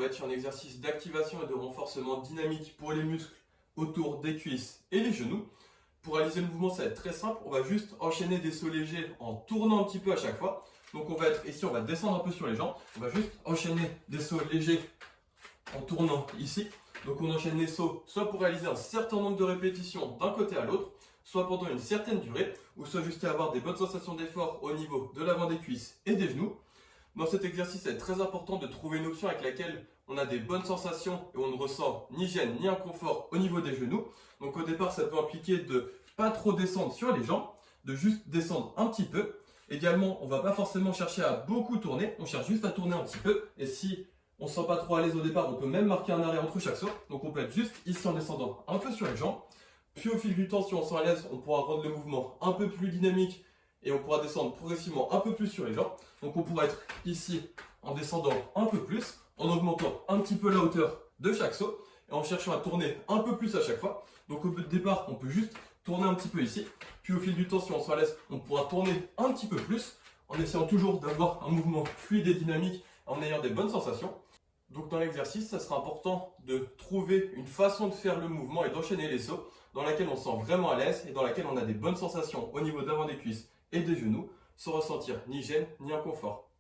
va être sur un exercice d'activation et de renforcement dynamique pour les muscles autour des cuisses et les genoux. Pour réaliser le mouvement, ça va être très simple. On va juste enchaîner des sauts légers en tournant un petit peu à chaque fois. Donc on va être ici, on va descendre un peu sur les jambes. On va juste enchaîner des sauts légers en tournant ici. Donc on enchaîne les sauts soit pour réaliser un certain nombre de répétitions d'un côté à l'autre, soit pendant une certaine durée, ou soit jusqu'à avoir des bonnes sensations d'effort au niveau de l'avant des cuisses et des genoux. Dans cet exercice, c'est très important de trouver une option avec laquelle on a des bonnes sensations et on ne ressent ni gêne ni inconfort au niveau des genoux. Donc au départ, ça peut impliquer de pas trop descendre sur les jambes, de juste descendre un petit peu. Également, on ne va pas forcément chercher à beaucoup tourner, on cherche juste à tourner un petit peu. Et si on ne se sent pas trop à l'aise au départ, on peut même marquer un arrêt entre chaque saut. Donc on peut être juste ici en descendant un peu sur les jambes. Puis au fil du temps, si on se sent à l'aise, on pourra rendre le mouvement un peu plus dynamique et on pourra descendre progressivement un peu plus sur les jambes. Donc on pourra être ici en descendant un peu plus, en augmentant un petit peu la hauteur de chaque saut et en cherchant à tourner un peu plus à chaque fois. Donc au départ, on peut juste tourner un petit peu ici. Puis au fil du temps, si on se sent à l'aise, on pourra tourner un petit peu plus en essayant toujours d'avoir un mouvement fluide et dynamique en ayant des bonnes sensations. Donc dans l'exercice, ça sera important de trouver une façon de faire le mouvement et d'enchaîner les sauts dans laquelle on se sent vraiment à l'aise et dans laquelle on a des bonnes sensations au niveau d'avant des cuisses et des genoux sans ressentir ni gêne ni inconfort.